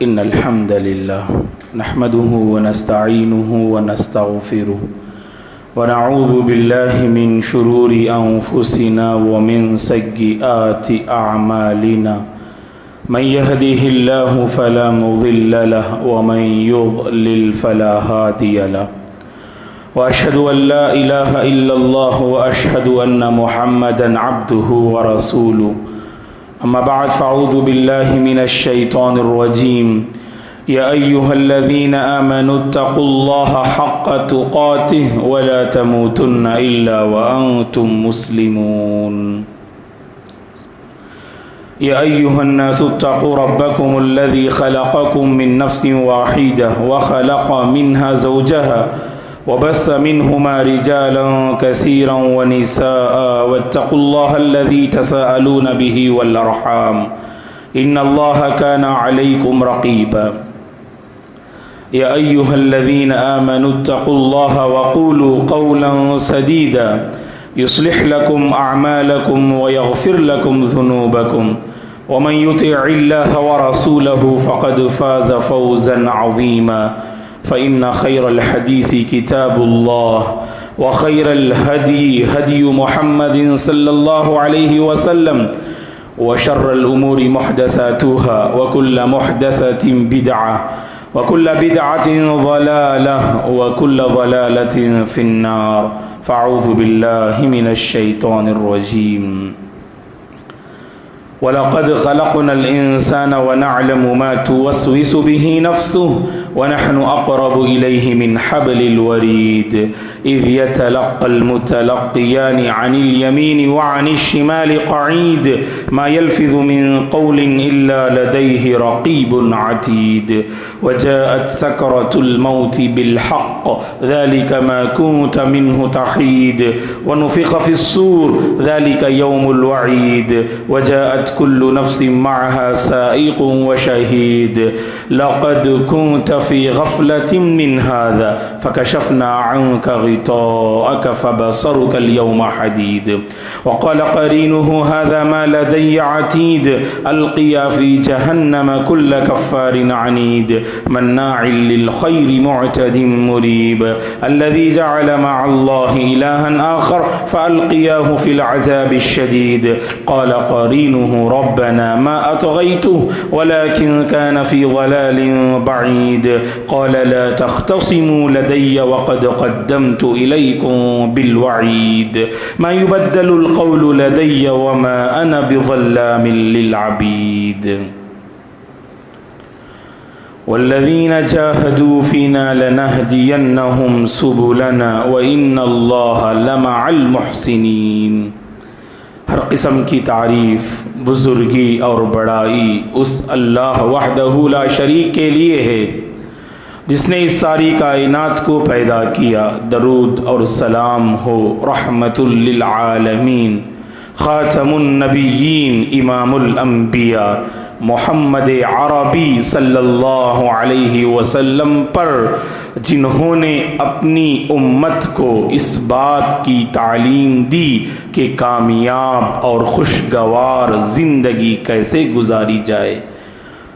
إن الحمد لله نحمده ونستعينه ونستغفره ونعوذ بالله من شرور أنفسنا ومن سيئات أعمالنا من يهده الله فلا مضل له ومن يضلل فلا هادي له وأشهد أن لا إله إلا الله وأشهد أن محمدا عبده ورسوله أما بعد فأعوذ بالله من الشيطان الرجيم يا أيها الذين آمنوا اتقوا الله حق تقاته ولا تموتن إلا وأنتم مسلمون يا أيها الناس اتقوا ربكم الذي خلقكم من نفس واحدة وخلق منها زوجها وبث منهما رجالا كثيرا ونساء واتقوا الله الذي تساءلون به والأرحام إن الله كان عليكم رقيبا يا أيها الذين آمنوا اتقوا الله وقولوا قولا سديدا يصلح لكم أعمالكم ويغفر لكم ذنوبكم ومن يطع الله ورسوله فقد فاز فوزا عظيما فإن خير الحديث كتاب الله وخير الهدي هدي محمد صلى الله عليه وسلم وشر الأمور محدثاتها وكل محدثة بدعة وكل بدعة ضلالة وكل ضلالة في النار فأعوذ بالله من الشيطان الرجيم وَلَقَدْ خَلَقْنَا الْإِنسَانَ وَنَعْلَمُ مَا تُوَسْوِسُ بِهِ نَفْسُهُ وَنَحْنُ أَقْرَبُ إِلَيْهِ مِنْ حَبْلِ الْوَرِيدِ إِذْ يَتَلَقَّى الْمُتَلَقِّيَانِ عَنِ الْيَمِينِ وَعَنِ الشِّمَالِ قَعِيدٌ مَا يَلْفِظُ مِنْ قَوْلٍ إِلَّا لَدَيْهِ رَقِيبٌ عَتِيدٌ وَجَاءَتْ سَكْرَةُ الْمَوْتِ بِالْحَقِّ ذَلِكَ مَا كُنْتَ مِنْهُ تَحِيدُ وَنُفِخَ فِي الصُّورِ ذَلِكَ يَوْمُ الْوَعِيدِ وَجَاءَتْ كل نفس معها سائق وشهيد لقد كنت في غفلة من هذا فكشفنا عنك غطاءك فبصرك اليوم حديد وقال قرينه هذا ما لدي عتيد ألقيا في جهنم كل كفار عنيد مناع للخير معتد مريب الذي جعل مع الله إلها آخر فألقياه في العذاب الشديد قال قرينه ربنا ما أطغيته ولكن كان في ضلال بعيد قال لا تختصموا لدي وقد قدمت إليكم بالوعيد ما يبدل القول لدي وما أنا بظلام للعبيد والذين جاهدوا فينا لنهدينهم سبلنا وإن الله لمع المحسنين ہر قسم کی تعریف بزرگی اور بڑائی اس اللہ وحدہ لا شریک کے لیے ہے جس نے اس ساری کائنات کو پیدا کیا درود اور سلام ہو رحمت للعالمین خاتم النبیین امام الانبیاء محمد عربی صلی اللہ علیہ وسلم پر جنہوں نے اپنی امت کو اس بات کی تعلیم دی کہ کامیاب اور خوشگوار زندگی کیسے گزاری جائے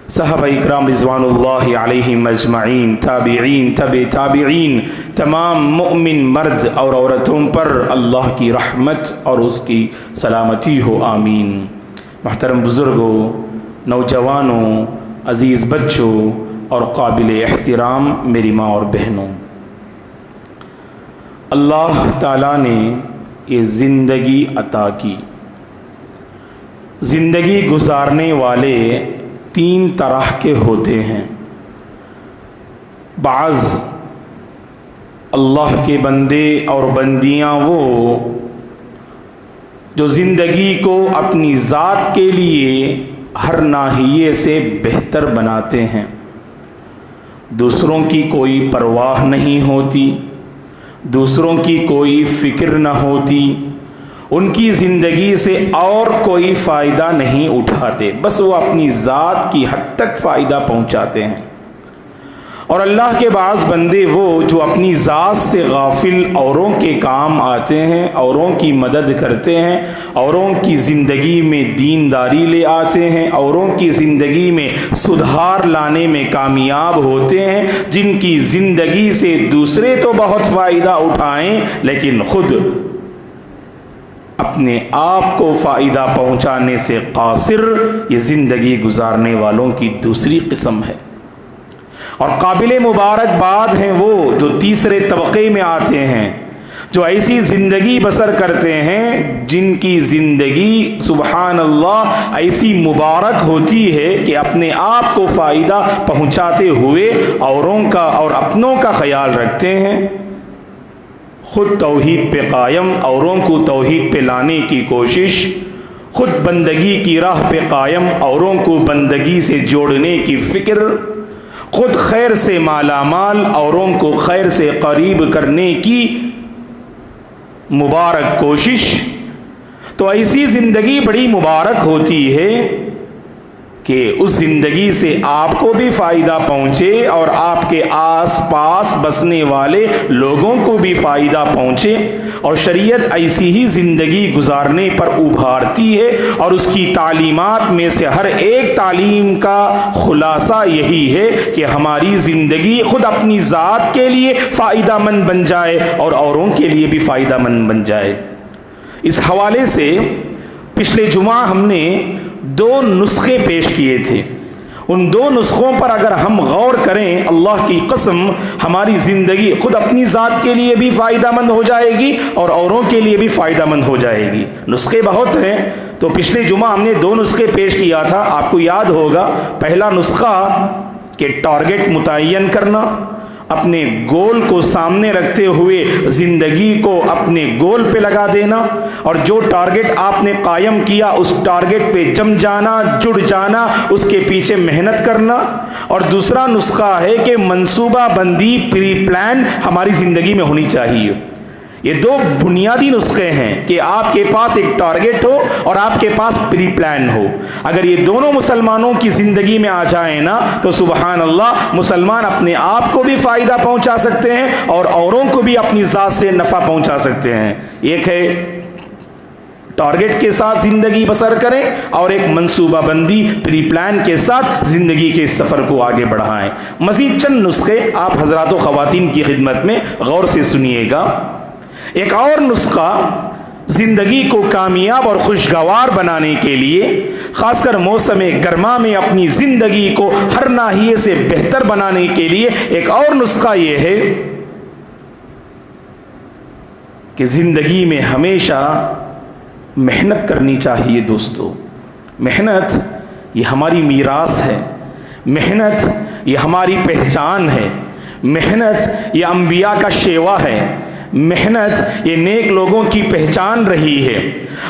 صحابہ اکرام رضوان اللہ علیہم اجمعین تابعین تبع تابعین تمام مؤمن مرد اور عورتوں پر اللہ کی رحمت اور اس کی سلامتی ہو آمین محترم بزرگوں نوجوانوں عزیز بچوں اور قابل احترام میری ماں اور بہنوں اللہ تعالیٰ نے یہ زندگی عطا کی زندگی گزارنے والے تین طرح کے ہوتے ہیں بعض اللہ کے بندے اور بندیاں وہ جو زندگی کو اپنی ذات کے لیے ہر ناحیے سے بہتر بناتے ہیں دوسروں کی کوئی پرواہ نہیں ہوتی دوسروں کی کوئی فکر نہ ہوتی ان کی زندگی سے اور کوئی فائدہ نہیں اٹھاتے بس وہ اپنی ذات کی حد تک فائدہ پہنچاتے ہیں اور اللہ کے بعض بندے وہ جو اپنی ذات سے غافل اوروں کے کام آتے ہیں، اوروں کی مدد کرتے ہیں، اوروں کی زندگی میں دینداری لے آتے ہیں، اوروں کی زندگی میں سدھار لانے میں کامیاب ہوتے ہیں، جن کی زندگی سے دوسرے تو بہت فائدہ اٹھائیں لیکن خود اپنے آپ کو فائدہ پہنچانے سے قاصر، یہ زندگی گزارنے والوں کی دوسری قسم ہے۔ اور قابل مبارکباد ہیں وہ جو تیسرے طبقے میں آتے ہیں، جو ایسی زندگی بسر کرتے ہیں جن کی زندگی سبحان اللہ ایسی مبارک ہوتی ہے کہ اپنے آپ کو فائدہ پہنچاتے ہوئے اوروں کا اور اپنوں کا خیال رکھتے ہیں، خود توحید پہ قائم، اوروں کو توحید پہ لانے کی کوشش، خود بندگی کی راہ پہ قائم، اوروں کو بندگی سے جوڑنے کی فکر، خود خیر سے مالا مال، اوروں کو خیر سے قریب کرنے کی مبارک کوشش۔ تو ایسی زندگی بڑی مبارک ہوتی ہے کہ اس زندگی سے آپ کو بھی فائدہ پہنچے اور آپ کے آس پاس بسنے والے لوگوں کو بھی فائدہ پہنچے، اور شریعت ایسی ہی زندگی گزارنے پر ابھارتی ہے، اور اس کی تعلیمات میں سے ہر ایک تعلیم کا خلاصہ یہی ہے کہ ہماری زندگی خود اپنی ذات کے لیے فائدہ مند بن جائے اور اوروں کے لیے بھی فائدہ مند بن جائے۔ اس حوالے سے پچھلے جمعہ ہم نے 2 نسخے پیش کیے تھے، ان 2 نسخوں پر اگر ہم غور کریں اللہ کی قسم ہماری زندگی خود اپنی ذات کے لیے بھی فائدہ مند ہو جائے گی اور اوروں کے لیے بھی فائدہ مند ہو جائے گی۔ نسخے بہت ہیں، تو پچھلے جمعہ ہم نے 2 نسخے پیش کیا تھا، آپ کو یاد ہوگا۔ پہلا نسخہ کہ ٹارگٹ متعین کرنا، اپنے گول کو سامنے رکھتے ہوئے زندگی کو اپنے گول پہ لگا دینا، اور جو ٹارگٹ آپ نے قائم کیا اس ٹارگٹ پہ جم جانا، جڑ جانا، اس کے پیچھے محنت کرنا۔ اور دوسرا نسخہ ہے کہ منصوبہ بندی، پری پلان ہماری زندگی میں ہونی چاہیے۔ یہ 2 بنیادی نسخے ہیں کہ آپ کے پاس ایک ٹارگٹ ہو اور آپ کے پاس پری پلان ہو۔ اگر یہ دونوں مسلمانوں کی زندگی میں آ جائیں نا تو سبحان اللہ مسلمان اپنے آپ کو بھی فائدہ پہنچا سکتے ہیں اور اوروں کو بھی اپنی ذات سے نفع پہنچا سکتے ہیں۔ ایک ہے ٹارگٹ کے ساتھ زندگی بسر کریں، اور ایک منصوبہ بندی پری پلان کے ساتھ زندگی کے اس سفر کو آگے بڑھائیں۔ مزید چند نسخے آپ حضرات و خواتین کی خدمت میں غور سے سنیے گا۔ ایک اور نسخہ زندگی کو کامیاب اور خوشگوار بنانے کے لیے، خاص کر موسم گرما میں اپنی زندگی کو ہر ناحیے سے بہتر بنانے کے لیے ایک اور نسخہ یہ ہے کہ زندگی میں ہمیشہ محنت کرنی چاہیے۔ دوستو، محنت یہ ہماری میراث ہے، محنت یہ ہماری پہچان ہے، محنت یہ انبیاء کا شیوا ہے، محنت یہ نیک لوگوں کی پہچان رہی ہے۔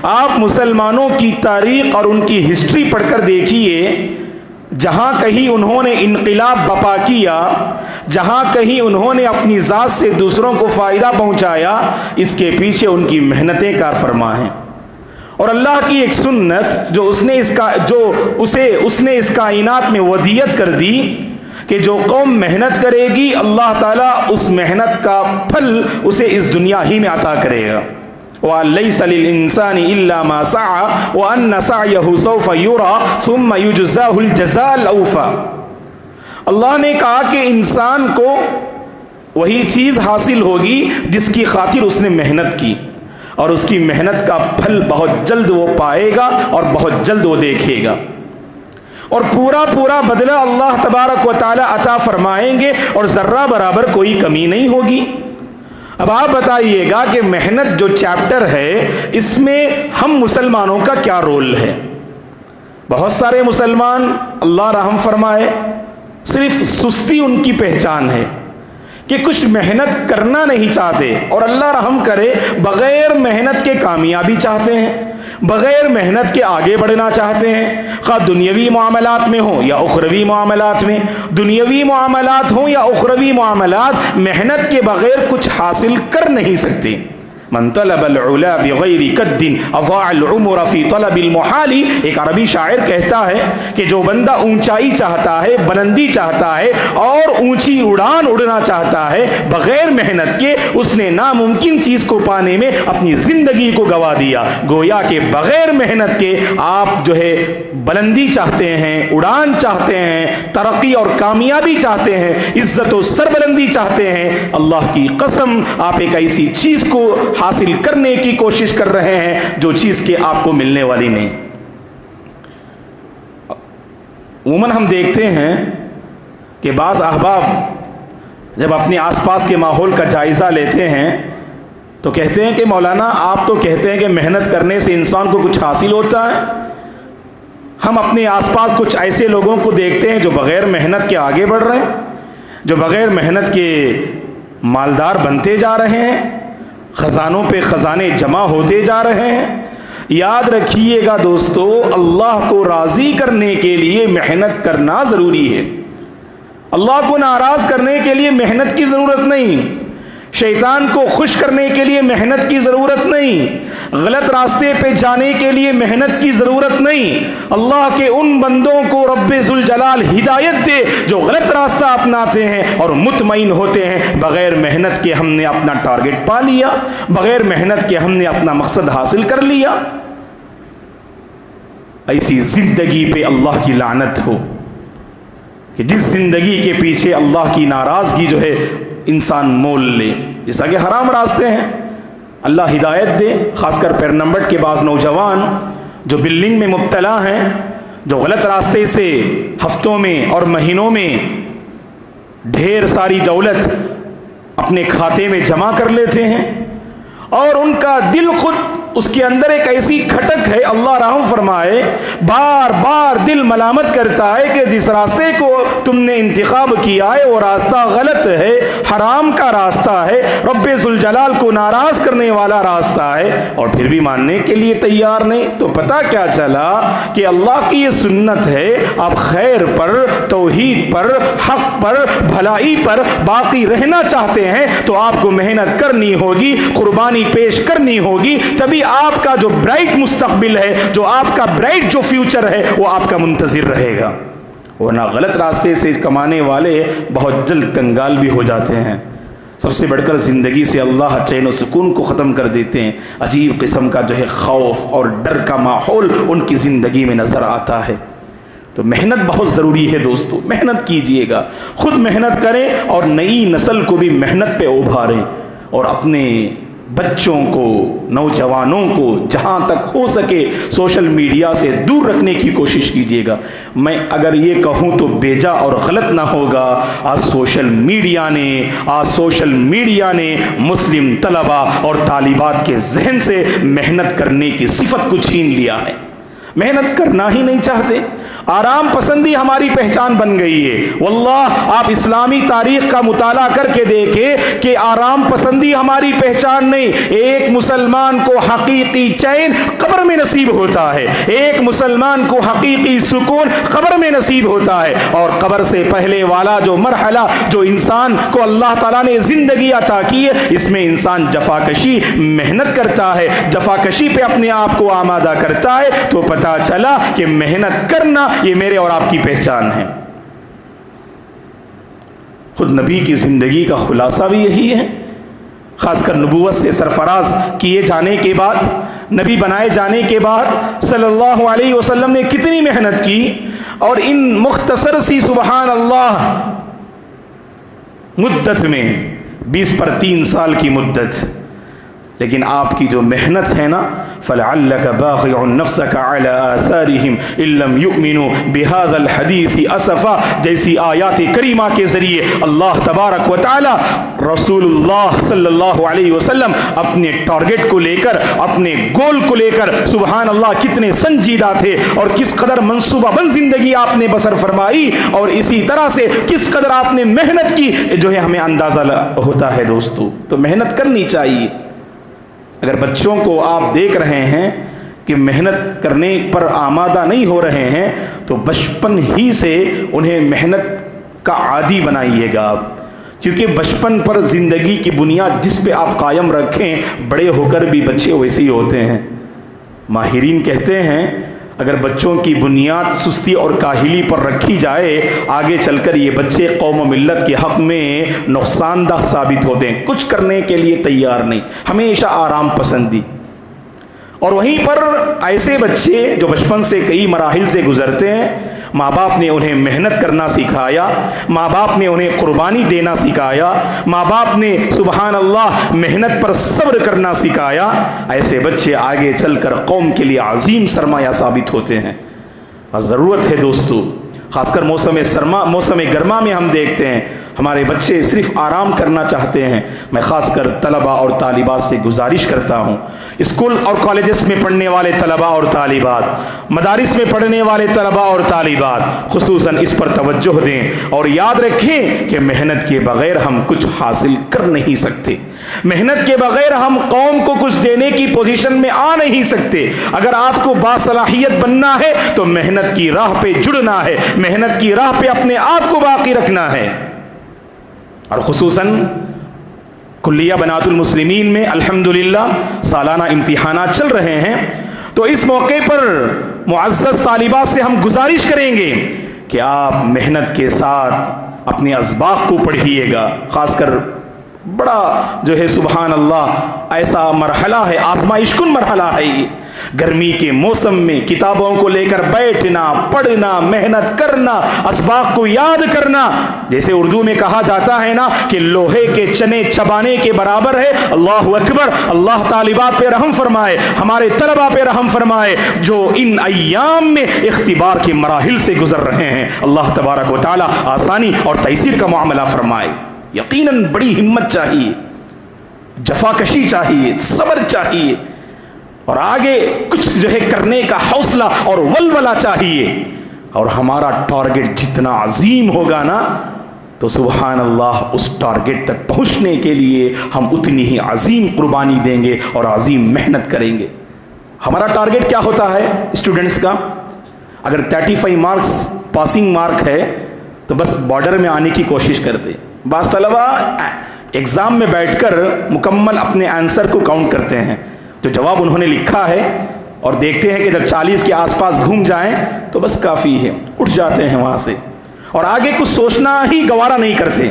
آپ مسلمانوں کی تاریخ اور ان کی ہسٹری پڑھ کر دیکھیے، جہاں کہیں انہوں نے انقلاب بپا کیا، جہاں کہیں انہوں نے اپنی ذات سے دوسروں کو فائدہ پہنچایا، اس کے پیچھے ان کی محنتیں کار فرما ہیں۔ اور اللہ کی ایک سنت جو اس نے اس کائنات میں ودیت کر دی کہ جو قوم محنت کرے گی اللہ تعالیٰ اس محنت کا پھل اسے اس دنیا ہی میں عطا کرے گا۔ وَلَيْسَ لِلْإِنسَانِ إِلَّا مَا سَعَى وَأَنَّ سَعْيَهُ سَوْفَ يُرَى ثُمَّ يُجْزَاهُ الْجَزَاءَ الْأَوْفَى۔ اللہ نے کہا کہ انسان کو وہی چیز حاصل ہوگی جس کی خاطر اس نے محنت کی، اور اس کی محنت کا پھل بہت جلد وہ پائے گا اور بہت جلد وہ دیکھے گا، اور پورا بدلہ اللہ تبارک و تعالی عطا فرمائیں گے، اور ذرہ برابر کوئی کمی نہیں ہوگی۔ اب آپ بتائیے گا کہ محنت جو چیپٹر ہے اس میں ہم مسلمانوں کا کیا رول ہے؟ بہت سارے مسلمان اللہ رحم فرمائے صرف سستی ان کی پہچان ہے کہ کچھ محنت کرنا نہیں چاہتے، اور اللہ رحم کرے بغیر محنت کے کامیابی چاہتے ہیں، بغیر محنت کے آگے بڑھنا چاہتے ہیں، خواہ دنیاوی معاملات میں ہوں یا اخروی معاملات میں، دنیاوی معاملات ہوں یا اخروی معاملات، محنت کے بغیر کچھ حاصل کر نہیں سکتے۔ من طلب العلا بغیر قد اضاع العمر فی طلب المحال. ایک عربی شاعر کہتا ہے کہ جو بندہ اونچائی چاہتا ہے، بلندی چاہتا ہے اور اونچی اڑان اڑنا چاہتا ہے بغیر محنت کے، اس نے ناممکن چیز کو پانے میں اپنی زندگی کو گوا دیا. گویا کہ بغیر محنت کے آپ جو ہے بلندی چاہتے ہیں، اڑان چاہتے ہیں، ترقی اور کامیابی چاہتے ہیں، عزت و سربلندی چاہتے ہیں، اللہ کی قسم آپ ایک ایسی چیز کو حاصل کرنے کی کوشش کر رہے ہیں جو چیز کے آپ کو ملنے والی نہیں. عموماً ہم دیکھتے ہیں کہ بعض احباب جب اپنے آس پاس کے ماحول کا جائزہ لیتے ہیں تو کہتے ہیں کہ مولانا آپ تو کہتے ہیں کہ محنت کرنے سے انسان کو کچھ حاصل ہوتا ہے. ہم اپنے آس پاس کچھ ایسے لوگوں کو دیکھتے ہیں جو بغیر محنت کے آگے بڑھ رہے ہیں، جو بغیر محنت کے مالدار بنتے جا رہے ہیں، خزانوں پہ خزانے جمع ہوتے جا رہے ہیں. یاد رکھیے گا دوستو، اللہ کو راضی کرنے کے لیے محنت کرنا ضروری ہے. اللہ کو ناراض کرنے کے لیے محنت کی ضرورت نہیں، شیطان کو خوش کرنے کے لیے محنت کی ضرورت نہیں، غلط راستے پہ جانے کے لیے محنت کی ضرورت نہیں. اللہ کے ان بندوں کو رب ذوالجلال ہدایت دے جو غلط راستہ اپناتے ہیں اور مطمئن ہوتے ہیں بغیر محنت کے ہم نے اپنا ٹارگٹ پا لیا، بغیر محنت کے ہم نے اپنا مقصد حاصل کر لیا. ایسی زندگی پہ اللہ کی لعنت ہو کہ جس زندگی کے پیچھے اللہ کی ناراضگی جو ہے انسان مول لے. جیسا کہ حرام راستے ہیں، اللہ ہدایت دے. خاص کر پیر نمبر کے بعض نوجوان جو بلڈنگ میں مبتلا ہیں، جو غلط راستے سے ہفتوں میں اور مہینوں میں ڈھیر ساری دولت اپنے کھاتے میں جمع کر لیتے ہیں اور ان کا دل خود اس کے اندر ایک ایسی کھٹک ہے، اللہ رحم فرمائے، بار بار دل ملامت کرتا ہے کہ جس راستے کو تم نے انتخاب کیا ہے وہ راستہ غلط ہے، حرام کا راستہ ہے، رب ذوالجلال کو ناراض کرنے والا راستہ ہے، اور پھر بھی ماننے کے لیے تیار نہیں. تو پتہ کیا چلا کہ اللہ کی یہ سنت ہے، آپ خیر پر، توحید پر، حق پر، بھلائی پر باقی رہنا چاہتے ہیں تو آپ کو محنت کرنی ہوگی، قربانی پیش کرنی ہوگی، تبھی آپ کا جو برائٹ مستقبل ہے، جو آپ کا برائٹ جو فیوچر ہے وہ آپ کا منتظر رہے گا. ورنہ غلط راستے سے کمانے والے بہت جلد کنگال بھی ہو جاتے ہیں. سب سے بڑھ کر زندگی سے اللہ چین و سکون کو ختم کر دیتے ہیں. عجیب قسم کا جو ہے خوف اور ڈر کا ماحول ان کی زندگی میں نظر آتا ہے. تو محنت بہت ضروری ہے دوستو، محنت کیجئے گا، خود محنت کریں اور نئی نسل کو بھی محنت پہ ابھاریں، اور اپنے بچوں کو، نوجوانوں کو جہاں تک ہو سکے سوشل میڈیا سے دور رکھنے کی کوشش کیجیے گا. میں اگر یہ کہوں تو بیجا اور غلط نہ ہوگا. آج سوشل میڈیا نے مسلم طلبہ اور طالبات کے ذہن سے محنت کرنے کی صفت کو چھین لیا ہے. محنت کرنا ہی نہیں چاہتے. آرام پسندی ہماری پہچان بن گئی ہے. واللہ آپ اسلامی تاریخ کا مطالعہ کر کے دیکھیں کہ آرام پسندی ہماری پہچان نہیں. ایک مسلمان کو حقیقی چین قبر میں نصیب ہوتا ہے، ایک مسلمان کو حقیقی سکون قبر میں نصیب ہوتا ہے. اور قبر سے پہلے والا جو مرحلہ جو انسان کو اللہ تعالیٰ نے زندگی عطا کی ہے، اس میں انسان جفاکشی محنت کرتا ہے، جفاکشی پہ اپنے آپ کو آمادہ کرتا ہے. تو پتہ چلا کہ محنت کرنا یہ میرے اور آپ کی پہچان ہے. خود نبی کی زندگی کا خلاصہ بھی یہی ہے. خاص کر نبوت سے سرفراز کیے جانے کے بعد، نبی بنائے جانے کے بعد صلی اللہ علیہ وسلم نے کتنی محنت کی، اور ان مختصر سی سبحان اللہ مدت میں 20 پر 3 سال کی مدت، لیکن آپ کی جو محنت ہے نا، فَلَعَلَّكَ بَاخِعٌ نَفْسَكَ عَلَىٰ آثَارِهِمْ إِن لَّمْ يُؤْمِنُوا بِهَذَا الْحَدِيثِ أَسَفًا جیسی آیات کریمہ کے ذریعے اللہ تبارک و تعالی رسول اللہ صلی اللہ علیہ وسلم اپنے ٹارگٹ کو لے کر، اپنے گول کو لے کر سبحان اللہ کتنے سنجیدہ تھے، اور کس قدر منصوبہ بند زندگی آپ نے بسر فرمائی، اور اسی طرح سے کس قدر آپ نے محنت کی جو ہے ہمیں اندازہ ہوتا ہے. دوستو تو محنت کرنی چاہیے. اگر بچوں کو آپ دیکھ رہے ہیں کہ محنت کرنے پر آمادہ نہیں ہو رہے ہیں تو بچپن ہی سے انہیں محنت کا عادی بنائیے گا. کیونکہ بچپن پر زندگی کی بنیاد جس پہ آپ قائم رکھیں بڑے ہو کر بھی بچے ویسے ہی ہوتے ہیں۔ ماہرین کہتے ہیں اگر بچوں کی بنیاد سستی اور کاہلی پر رکھی جائے آگے چل کر یہ بچے قوم و ملت کے حق میں نقصان دہ ثابت ہوتے ہیں، کچھ کرنے کے لیے تیار نہیں، ہمیشہ آرام پسندی۔ اور وہیں پر ایسے بچے جو بچپن سے کئی مراحل سے گزرتے ہیں، ماں باپ نے انہیں محنت کرنا سکھایا، ماں باپ نے انہیں قربانی دینا سکھایا، ماں باپ نے سبحان اللہ محنت پر صبر کرنا سکھایا، ایسے بچے آگے چل کر قوم کے لیے عظیم سرمایہ ثابت ہوتے ہیں۔ اور ضرورت ہے دوستو، خاص کر موسم گرما میں ہم دیکھتے ہیں ہمارے بچے صرف آرام کرنا چاہتے ہیں۔ میں خاص کر طلباء اور طالبات سے گزارش کرتا ہوں، اسکول اور کالجز میں پڑھنے والے طلباء اور طالبات، مدارس میں پڑھنے والے طلباء اور طالبات خصوصاً اس پر توجہ دیں اور یاد رکھیں کہ محنت کے بغیر ہم کچھ حاصل کر نہیں سکتے، محنت کے بغیر ہم قوم کو کچھ دینے کی پوزیشن میں آ نہیں سکتے۔ اگر آپ کو باصلاحیت بننا ہے تو محنت کی راہ پہ جڑنا ہے، محنت کی راہ پہ اپنے آپ کو باقی رکھنا ہے۔ اور خصوصاً کلیہ بنات المسلمین میں الحمدللہ سالانہ امتحانات چل رہے ہیں، تو اس موقع پر معزز طالبات سے ہم گزارش کریں گے کہ آپ محنت کے ساتھ اپنے اسباق کو پڑھیے گا۔ خاص کر بڑا جو ہے سبحان اللہ ایسا مرحلہ ہے، آزمائش کن مرحلہ ہے یہ، گرمی کے موسم میں کتابوں کو لے کر بیٹھنا، پڑھنا، محنت کرنا، اسباق کو یاد کرنا، جیسے اردو میں کہا جاتا ہے نا کہ لوہے کے چنے چبانے کے برابر ہے۔ اللہ اکبر، اللہ طالبات پہ رحم فرمائے، ہمارے طلباء پہ رحم فرمائے جو ان ایام میں اختبار کے مراحل سے گزر رہے ہیں۔ اللہ تبارک و تعالی آسانی اور تیسیر کا معاملہ فرمائے۔ یقیناً بڑی ہمت چاہیے، جفاکشی چاہیے، صبر چاہیے، اور آگے کچھ جو ہے کرنے کا حوصلہ اور ولولہ چاہیے۔ اور ہمارا ٹارگٹ جتنا عظیم ہوگا نا تو سبحان اللہ اس ٹارگٹ تک پہنچنے کے لیے ہم اتنی ہی عظیم قربانی دیں گے اور عظیم محنت کریں گے۔ ہمارا ٹارگٹ کیا ہوتا ہے اسٹوڈنٹس کا؟ اگر 35 مارکس پاسنگ مارک ہے تو بس بارڈر میں آنے کی کوشش کرتے۔ بعض طلبہ ایگزام میں بیٹھ کر مکمل اپنے آنسر کو کاؤنٹ کرتے ہیں، جو جواب انہوں نے لکھا ہے، اور دیکھتے ہیں کہ جب 40 کے آس پاس گھوم جائیں تو بس کافی ہے، اٹھ جاتے ہیں وہاں سے اور آگے کچھ سوچنا ہی گوارا نہیں کرتے۔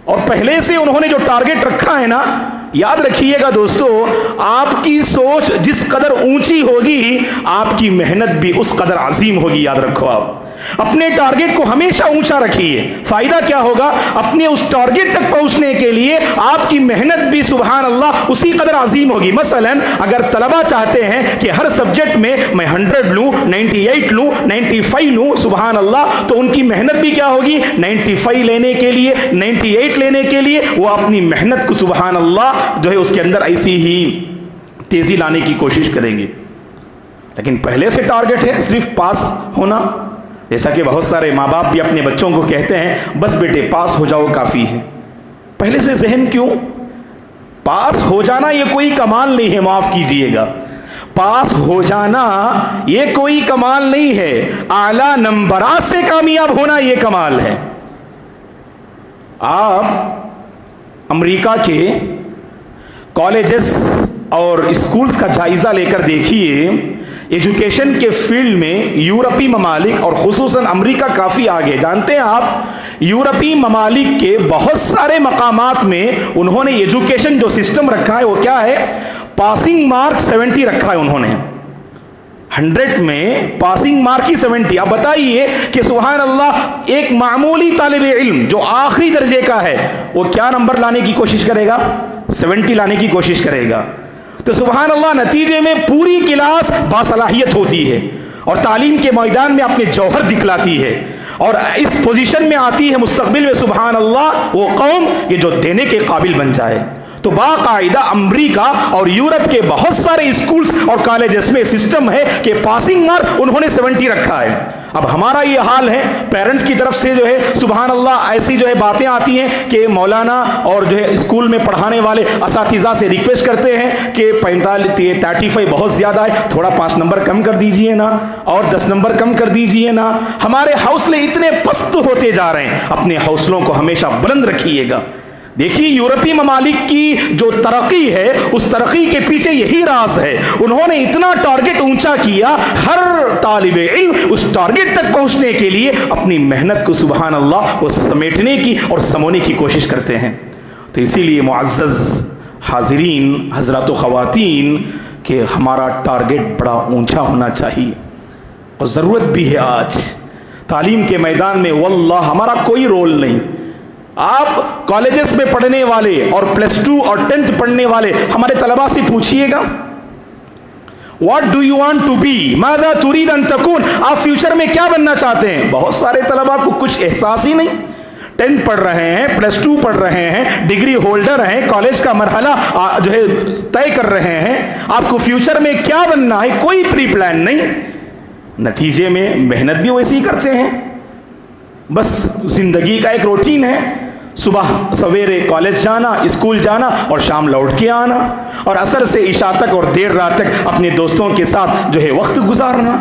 اور پہلے سے انہوں نے جو ٹارگٹ رکھا ہے نا، یاد رکھیے گا دوستو، آپ کی سوچ جس قدر اونچی ہوگی آپ کی محنت بھی اس قدر عظیم ہوگی۔ یاد رکھو، آپ اپنے ٹارگٹ کو ہمیشہ اونچا رکھیے۔ فائدہ کیا ہوگا؟ اپنے اس ٹارگٹ تک پہنچنے کے لیے آپ کی محنت بھی سبحان اللہ اسی قدر عظیم ہوگی۔ مثلا اگر طلبہ چاہتے ہیں کہ ہر سبجیکٹ میں 100 لوں، 98 لوں، 95 لوں، سبحان اللہ، تو ان کی محنت بھی کیا ہوگی؟ 95 لینے کے لیے، 98 لینے کے لیے وہ اپنی محنت کو سبحان اللہ جو ہے اس کے اندر ایسی ہی تیزی لانے کی کوشش کریں گے۔ لیکن پہلے سے ٹارگٹ ہے صرف پاس ہونا، جیسا کہ بہت سارے ماں باپ بھی اپنے بچوں کو کہتے ہیں بس بیٹے پاس ہو جاؤ کافی ہے۔ پہلے سے ذہن کیوں؟ پاس ہو جانا یہ کوئی کمال نہیں ہے، معاف کیجئے گا، پاس ہو جانا یہ کوئی کمال نہیں ہے، اعلیٰ نمبرات سے کامیاب ہونا یہ کمال ہے۔ آپ امریکہ کے کالجز اور اسکولز کا جائزہ لے کر دیکھیے، ایجوکیشن کے فیلڈ میں یورپی ممالک اور خصوصاً امریکہ کافی آگے۔ جانتے ہیں آپ یورپی ممالک کے بہت سارے مقامات میں انہوں نے ایجوکیشن جو سسٹم رکھا ہے وہ کیا ہے؟ پاسنگ مارک 70 رکھا ہے انہوں نے، 100 میں پاسنگ مارک ہی 70۔ اب بتائیے کہ سبحان اللہ ایک معمولی طالب علم جو آخری درجے کا ہے وہ کیا نمبر لانے کی کوشش کرے گا؟ 70 لانے کی کوشش کرے گا۔ تو سبحان اللہ نتیجے میں پوری کلاس باصلاحیت ہوتی ہے اور تعلیم کے میدان میں اپنے جوہر دکھلاتی ہے اور اس پوزیشن میں آتی ہے مستقبل میں سبحان اللہ وہ قوم یہ جو دینے کے قابل بن جائے۔ تو باقاعدہ امریکہ اور یورپ کے بہت سارے اسکولز اور کالجز میں سسٹم ہے کہ پاسنگ مارک انہوں نے 70 رکھا ہے. اب ہمارا یہ حال ہے, پیرنٹس کی طرف سے جو ہے سبحان اللہ ایسی جو ہے باتیں آتی ہیں کہ مولانا اور جو ہے اسکول میں پڑھانے والے اساتذہ سے ریکویسٹ کرتے ہیں کہ 35 بہت زیادہ ہے, تھوڑا 5 نمبر کم کر دیجئے نا, اور 10 نمبر کم کر دیجئے نا. ہمارے حوصلے اتنے پست ہوتے جا رہے ہیں, اپنے حوصلوں کو ہمیشہ بلند رکھیے گا. دیکھیے یورپی ممالک کی جو ترقی ہے اس ترقی کے پیچھے یہی راز ہے. انہوں نے اتنا ٹارگٹ اونچا کیا, ہر طالب علم اس ٹارگٹ تک پہنچنے کے لیے اپنی محنت کو سبحان اللہ وہ سمیٹنے کی اور سمونے کی کوشش کرتے ہیں. تو اسی لیے معزز حاضرین حضرات و خواتین کہ ہمارا ٹارگٹ بڑا اونچا ہونا چاہیے, اور ضرورت بھی ہے. آج تعلیم کے میدان میں واللہ ہمارا کوئی رول نہیں. آپ کالجز میں پڑھنے والے اور +2 اور 10th پڑھنے والے ہمارے طلباء سے پوچھئے گا, What do you want to be? ماذا تريد ان تكون؟ آپ فیوچر میں کیا بننا چاہتے ہیں؟ بہت سارے طلباء کو کچھ احساس ہی نہیں. 10th پڑھ رہے ہیں, +2 پڑھ رہے ہیں, ڈگری ہولڈر ہیں, کالج کا مرحلہ جو ہے طے کر رہے ہیں. آپ کو فیوچر میں کیا بننا ہے کوئی پری پلان نہیں. نتیجے میں محنت بھی ویسی ہی کرتے ہیں. بس زندگی کا ایک روٹین ہے, صبح سویرے کالج جانا, اسکول جانا اور شام لوٹ کے آنا, اور عصر سے عشاء تک اور دیر رات تک اپنے دوستوں کے ساتھ جو ہے وقت گزارنا.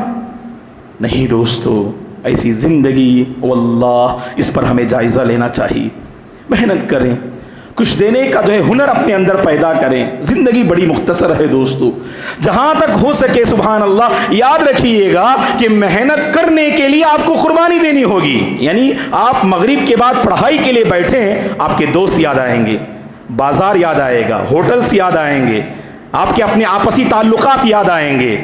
نہیں دوستو, ایسی زندگی واللہ اس پر ہمیں جائزہ لینا چاہیے. محنت کریں, کچھ دینے کا جو ہے ہنر اپنے اندر پیدا کریں. زندگی بڑی مختصر ہے دوستو, جہاں تک ہو سکے سبحان اللہ یاد رکھیے گا کہ محنت کرنے کے لیے آپ کو قربانی دینی ہوگی. یعنی آپ مغرب کے بعد پڑھائی کے لیے بیٹھے ہیں, آپ کے دوست یاد آئیں گے, بازار یاد آئے گا, ہوٹلز یاد آئیں گے, آپ کے اپنے آپسی تعلقات یاد آئیں گے.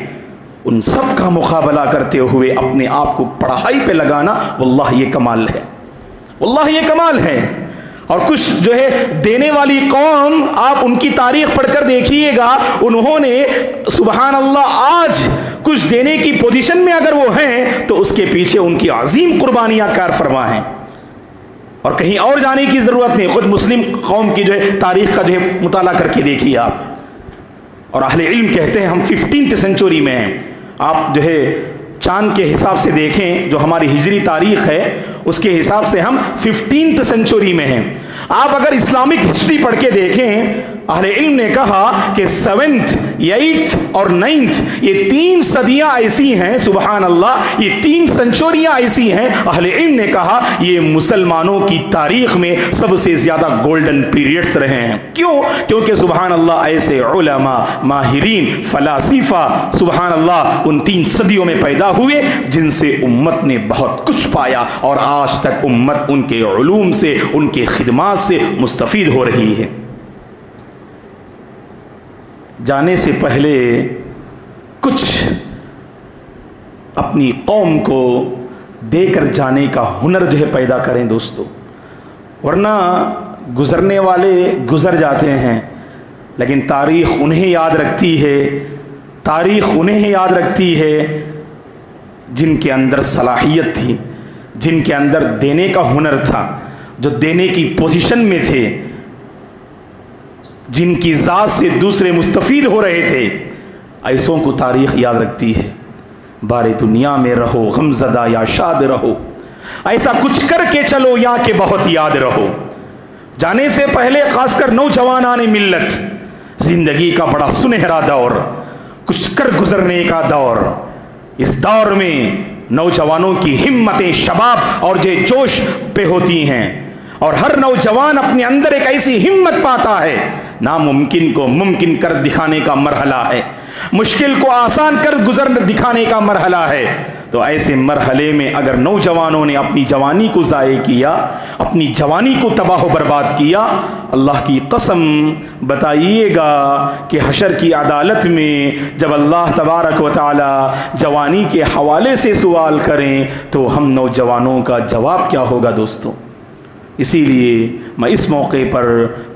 ان سب کا مقابلہ کرتے ہوئے اپنے آپ کو پڑھائی پہ لگانا واللہ یہ کمال ہے, واللہ یہ کمال ہے. اور کچھ جو ہے دینے والی قوم, آپ ان کی تاریخ پڑھ کر دیکھیے گا, انہوں نے سبحان اللہ آج کچھ دینے کی پوزیشن میں اگر وہ ہیں تو اس کے پیچھے ان کی عظیم قربانیاں کار فرما ہیں, اور کہیں اور جانے کی ضرورت نہیں. خود مسلم قوم کی جو ہے تاریخ کا جو ہے مطالعہ کر کے دیکھیے آپ. اور اہل علم کہتے ہیں ہم 15th سینچری میں ہیں. آپ جو ہے چاند کے حساب سے دیکھیں, جو ہماری ہجری تاریخ ہے اس کے حساب سے ہم 15th سینچری میں ہیں. آپ اگر اسلامک ہسٹری پڑھ کے دیکھیں, اہل علم نے کہا کہ 7th 8th اور 9th یہ 3 صدیاں ایسی ہیں سبحان اللہ, یہ 3 سنچوریاں ایسی ہیں, اہل علم نے کہا یہ مسلمانوں کی تاریخ میں سب سے زیادہ گولڈن پیریڈز رہے ہیں. کیوں؟ کیونکہ سبحان اللہ ایسے علماء, ماہرین, فلاسفہ سبحان اللہ ان 3 صدیوں میں پیدا ہوئے جن سے امت نے بہت کچھ پایا, اور آج تک امت ان کے علوم سے, ان کے خدمات سے مستفید ہو رہی ہے. جانے سے پہلے کچھ اپنی قوم کو دے کر جانے کا ہنر جو ہے پیدا کریں دوستو, ورنہ گزرنے والے گزر جاتے ہیں لیکن تاریخ انہیں یاد رکھتی ہے, تاریخ انہیں یاد رکھتی ہے جن کے اندر صلاحیت تھی, جن کے اندر دینے کا ہنر تھا, جو دینے کی پوزیشن میں تھے, جن کی ذات سے دوسرے مستفید ہو رہے تھے. ایسوں کو تاریخ یاد رکھتی ہے. بارے دنیا میں رہو غم زدہ یا شاد رہو, ایسا کچھ کر کے چلو یا کہ بہت یاد رہو. جانے سے پہلے خاص کر نوجوانان ملت, زندگی کا بڑا سنہرا دور, کچھ کر گزرنے کا دور. اس دور میں نوجوانوں کی ہمتیں شباب اور جو جوش پہ ہوتی ہیں, اور ہر نوجوان اپنے اندر ایک ایسی ہمت پاتا ہے, ناممکن کو ممکن کر دکھانے کا مرحلہ ہے, مشکل کو آسان کر گزر دکھانے کا مرحلہ ہے. تو ایسے مرحلے میں اگر نوجوانوں نے اپنی جوانی کو ضائع کیا, اپنی جوانی کو تباہ و برباد کیا, اللہ کی قسم بتائیے گا کہ حشر کی عدالت میں جب اللہ تبارک و تعالی جوانی کے حوالے سے سوال کریں تو ہم نوجوانوں کا جواب کیا ہوگا دوستوں. اسی لیے میں اس موقع پر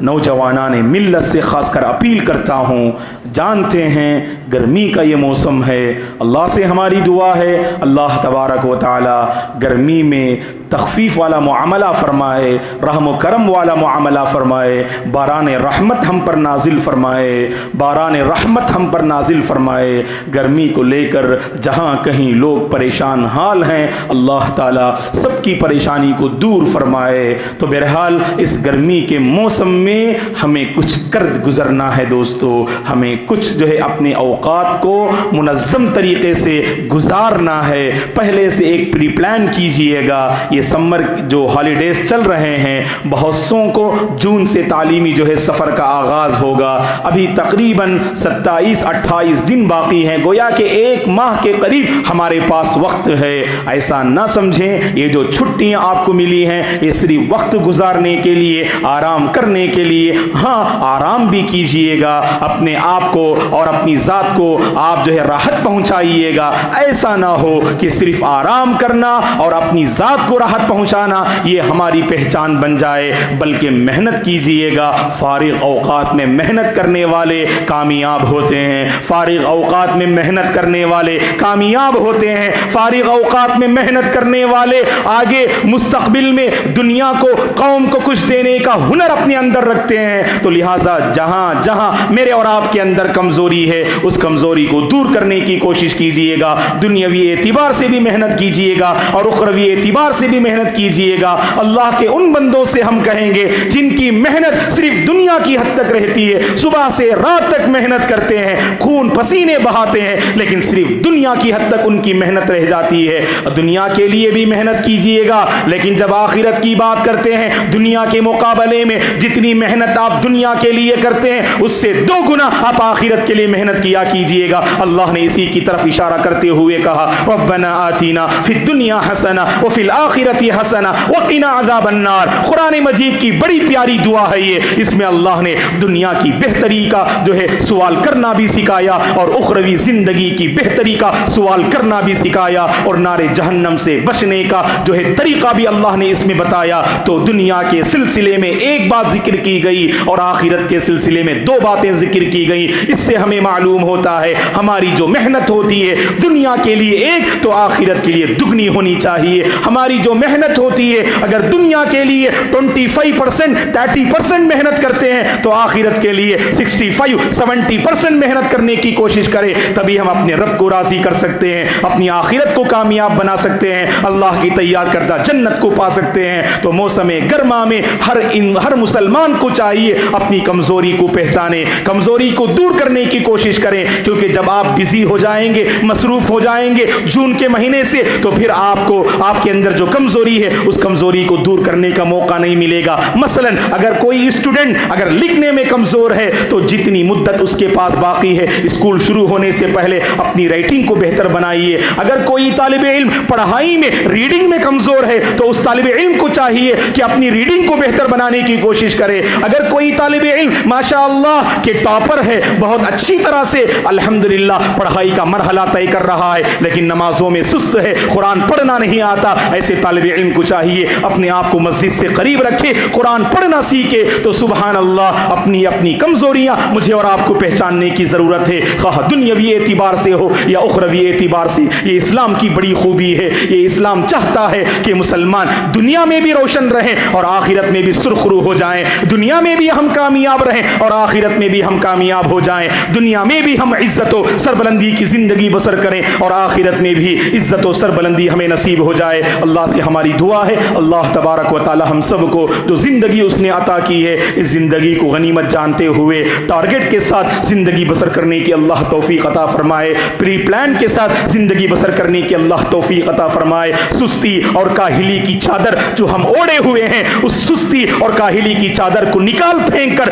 نوجوانان ملت سے خاص کر اپیل کرتا ہوں, جانتے ہیں گرمی کا یہ موسم ہے, اللہ سے ہماری دعا ہے اللہ تبارک و تعالی گرمی میں تخفیف والا معاملہ فرمائے، رحم و کرم والا معاملہ فرمائے، باران رحمت ہم پر نازل فرمائے، باران رحمت ہم پر نازل فرمائے۔ گرمی کو لے کر جہاں کہیں لوگ پریشان حال ہیں، اللہ تعالیٰ سب کی پریشانی کو دور فرمائے۔ تو بہرحال اس گرمی کے موسم میں ہمیں کچھ کر گزرنا ہے دوستو، ہمیں کچھ جو ہے اپنے اوقات کو منظم طریقے سے گزارنا ہے۔ پہلے سے ایک پری پلان کیجئے گا۔ یہ سمر جو ہالیڈیز چل رہے ہیں، بہت سوں کو جون سے تعلیمی جو ہے سفر کا آغاز ہوگا۔ ابھی تقریباً 27-28 دن باقی ہیں، گویا کہ ایک ماہ کے قریب ہمارے پاس وقت ہے۔ ایسا نہ سمجھیں یہ جو چھٹیاں آپ کو ملی ہیں یہ صرف وقت گزارنے کے لیے، آرام کرنے کے لیے۔ ہاں آرام بھی کیجئے گا، اپنے آپ کو اور اپنی ذات کو آپ جو ہے راحت پہنچائیے گا۔ ایسا نہ ہو کہ صرف آرام کرنا اور اپنی ذات کو راحت پہنچانا یہ ہماری پہچان بن جائے، بلکہ محنت کیجئے گا۔ فارغ اوقات میں محنت کرنے والے کامیاب ہوتے ہیں، فارغ اوقات میں محنت کرنے والے کامیاب ہوتے ہیں، فارغ اوقات میں محنت کرنے والے آگے مستقبل میں دنیا کو، قوم کو کچھ دینے کا ہنر اپنے اندر رکھتے ہیں۔ تو لہٰذا جہاں جہاں میرے اور آپ کے اندر کمزوری ہے اس کمزوری کو دور کرنے کی کوشش کیجئے گا۔ دنیاوی اعتبار سے بھی محنت کیجئے گا اور اخروی اعتبار سے بھی محنت کیجئے گا۔ اللہ کے ان بندوں سے ہم کہیں گے جن کی محنت صرف دنیا کی حد تک رہتی ہے، صبح سے رات تک محنت کرتے ہیں، خون پسینے بہاتے ہیں، لیکن صرف دنیا کی حد تک ان کی محنت رہ جاتی ہے۔ دنیا کے لیے بھی محنت کیجئے گا، لیکن جب آخرت کی بات کرتے ہیں دنیا کے مقابلے میں جتنی محنت آپ دنیا کے لیے کرتے ہیں اس سے 2 گنا آپ آخرت کے لیے محنت کیا کیجئے گا۔ اللہ نے اسی کی طرف اشارہ کرتے ہوئے کہا ربنا آتینا فی الدنیا حسنہ وفی الآخرۃ حسنہ وقنا عذاب النار۔ قرآن مجید کی بڑی پیاری دعا ہے یہ، اس میں اللہ نے دنیا کی بہتری کا جو ہے سوال کرنا بھی سکھایا اور اخروی زندگی کی بہتری کا سوال کرنا بھی سکھایا، اور نار جہنم سے بچنے کا جو ہے طریقہ بھی اللہ نے اس میں بتایا۔ تو دنیا کے سلسلے میں ایک بات ذکر کی گئی اور آخرت کے سلسلے میں 2 باتیں ذکر کی گئی۔ اس سے ہمیں معلوم ہوتا ہے ہماری جو محنت ہوتی ہے دنیا کے لیے ایک تو آخرت کے لیے دگنی ہونی چاہیے۔ ہماری جو محنت ہوتی ہے اگر دنیا کے لیے 25% 30% محنت کرتے ہیں تو آخرت کے لیے 65-70% محنت کرنے کی کوشش کریں، تبھی ہم اپنے رب کو راضی کر سکتے ہیں، اپنی آخرت کو کامیاب بنا سکتے ہیں، اللہ کی تیار کردہ جنت کو پا سکتے ہیں۔ تو موسم گرما میں ہر مسلمان کو چاہیے اپنی کمزوری کو پہچانے، کمزوری کو دور کرنے کی کوشش کریں، کیونکہ جب آپ بزی ہو جائیں گے، مصروف ہو جائیں گے جون کے مہینے سے، تو پھر آپ کے اندر جو کمزوری ہے اس کمزوری کو دور کرنے کا موقع نہیں ملے گا۔ مثلا اگر کوئی اسٹوڈنٹ اگر لکھنے میں کمزور ہے تو جتنی مدت اس کے پاس باقی ہے اسکول شروع ہونے سے پہلے اپنی رائٹنگ کو بہتر بنائیے۔ اگر کوئی طالب علم پڑھائی میں ریڈنگ میں کمزور ہے تو اس طالب علم کو چاہیے کہ اپنی ریڈنگ کو بہتر بنانے کی کوشش کرے۔ اگر کوئی طالب علم ماشاءاللہ کہ ٹاپر ہے، بہت اچھی طرح سے الحمدللہ پڑھائی کا مرحلہ طے کر رہا ہے لیکن نمازوں میں سست ہے، قرآن پڑھنا نہیں آتا، ایسے طالب علم کو چاہیے اپنے آپ کو مسجد سے قریب رکھے، قرآن پڑھنا سیکھے۔ تو سبحان اللہ اپنی کمزوریاں مجھے اور آپ کو پہچاننے کی ضرورت ہے، خواہ دنیاوی اعتبار سے ہو یا اخروی اعتبار سے۔ یہ اسلام کی بڑی خوبی ہے، یہ اسلام چاہتا ہے کہ مسلمان دنیا میں بھی روشن رہیں اور آخرت میں بھی سرخرو ہو جائیں، دنیا میں بھی ہم کامیاب رہیں اور آخرت میں بھی ہم کامیاب ہو جائیں، دنیا میں بھی ہم عزت و سربلندی کی زندگی بسر کریں اور آخرت میں بھی عزت و سربلندی ہمیں نصیب ہو جائے۔ اللہ سے ہماری دعا ہے اللہ تبارک و تعالی ہم سب کو جو زندگی اس نے عطا کی ہے اس زندگی کو غنیمت جانتے ہوئے ٹارگٹ کے ساتھ زندگی بسر کرنے کی اللہ توفیق عطا فرمائے، پری پلان کے ساتھ زندگی بسر کرنے کی اللہ توفیق عطا فرمائے۔ سستی اور کاہلی کی چادر جو ہم اوڑے ہوئے ہیں اس سستی اور کاہلی کی چادر کو نکال پھینک کر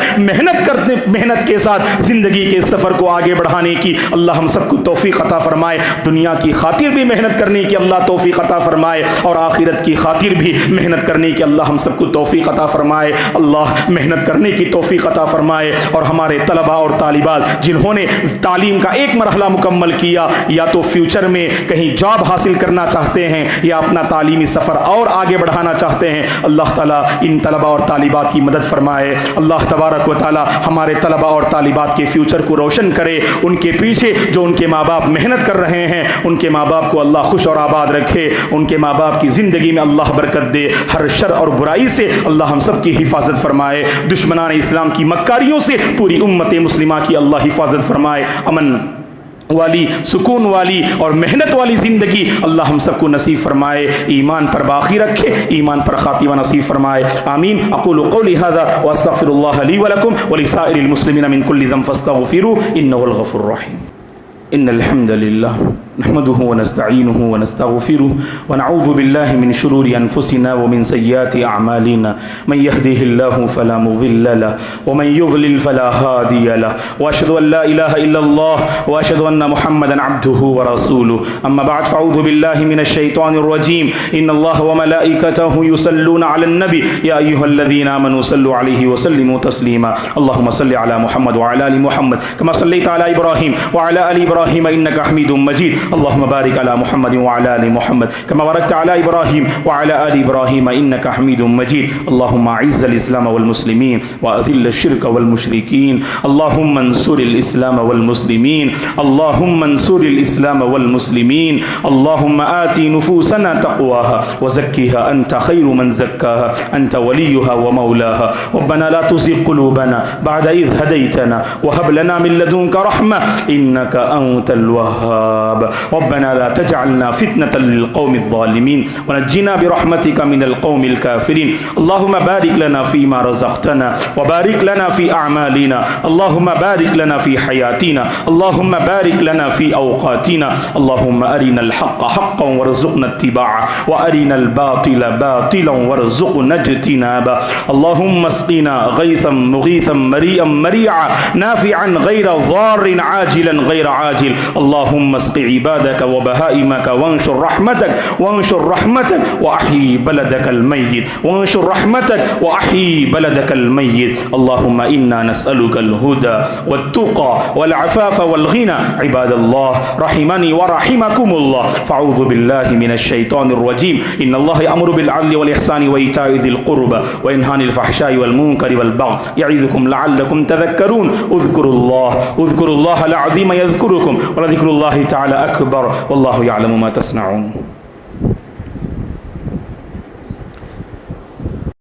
محنت کے ساتھ زندگی کے سفر کو آگے بڑھانے کی اللہ ہم سب کو توفیق عطا فرمائے۔ دنیا کی خاطر بھی محنت کرنے کی اللہ توفیق عطا فرمائے اور آخرت کی خاطر بھی محنت کرنے کی اللہ ہم سب کو توفیق عطا فرمائے۔ اللہ محنت کرنے کی توفیق عطا فرمائے اور ہمارے طلباء اور طالبات جنہوں نے تعلیم کا ایک مرحلہ مکمل کیا یا تو فیوچر میں کہیں جاب حاصل کرنا چاہتے ہیں یا اپنا تعلیمی سفر اور آگے بڑھانا چاہتے ہیں، اللہ تعالیٰ ان طلباء اور طالبات کی مدد فرمائے۔ اللہ تبارک و تعالیٰ ہمارے طلباء اور طالبات کے فیوچر کو روشن کرے، ان کے پیچھے جو ان کے ماں باپ محنت کر رہے ہیں ان کے ماں باپ کو اللہ خوش اور آباد رکھے، ان کے ماں باپ کی زندگی زندگی میں اللہ برکت دے، ہر شر اور برائی سے اللہ ہم سب کی حفاظت فرمائے، دشمنان اسلام کی مکاریوں سے پوری امت مسلمہ کی اللہ حفاظت فرمائے، امن والی، سکون والی اور محنت والی زندگی اللہ ہم سب کو نصیب فرمائے، ایمان پر باقی رکھے، ایمان پر خاتمہ نصیب فرمائے، آمین۔ اقول قولی ھذا واستغفر اللہ لی ولکم ولسائر المسلمین من کل ذنب فاستغفروه انه الغفور الرحیم۔ ان الحمد للہ نحمده ونستعینه ونستغفره ونعوذ باللہ من شرور انفسنا ومن سیئات اعمالنا من يهده الله فلا مضل له ومن يضلل فلا هادي له واشهد ان لا اله الا الله واشهد ان محمدا عبده ورسوله اما بعد فاعوذ باللہ من الشیطان الرجیم ان اللہ وملائکته يصلون على النبی یا ایها الذین آمنوا صلوا علیہ وسلموا تسلیما اللهم صل على محمد وعلى ال محمد كما صليت على ابراہیم وعلى ال ابراہیم انک حمید مجید اللهم بارك على محمد وعلى ال محمد كما باركت على ابراہیم وعلى ال ابراہیم انك حمید مجید اللهم اعز الاسلام والمسلمین واذل الشرك والمشركين اللهم انصر الاسلام والمسلمین اللهم انصر الاسلام والمسلمین اللهم آت نفوسنا تقواها وزكها انت خير من زكاها انت وليها ومولاها ربنا لا تزغ قلوبنا بعد اذ هديتنا وهب لنا من لدنك رحمة انك انت الوهاب ربنا لا تجعلنا فتنة للقوم الظالمين ونجنا برحمتك من القوم الكافرين اللهم بارك لنا فيما رزقتنا وبارك لنا في أعمالنا اللهم بارك لنا في حياتنا اللهم بارك لنا في أوقاتنا اللهم أرنا الحق حقا وارزقنا اتباعه وأرنا الباطل باطلا وارزقنا اجتنابه اللهم اسقنا غيثا مغيثا مريئا مريعا نافعا غير ضار عاجلا غير عاجل اللهم اسق عبادك وبهائمك وانشر رحمتك وأحيي بلدك الميت وانشر رحمتك وأحيي بلدك الميت اللهم إنا نسألك الهدى والتقى والعفاف والغنى عباد الله رحمني ورحمكم الله فاعوذ بالله من الشيطان الرجيم إن الله يأمر بالعدل والإحسان وإيتاء ذي القربى وينهى عن الفحشاء والمنكر والبغي يعظكم لعلكم تذكرون اذكروا الله العظيم يذكركم ولذكر الله تعالى أكبر والله يعلم ما تصنعون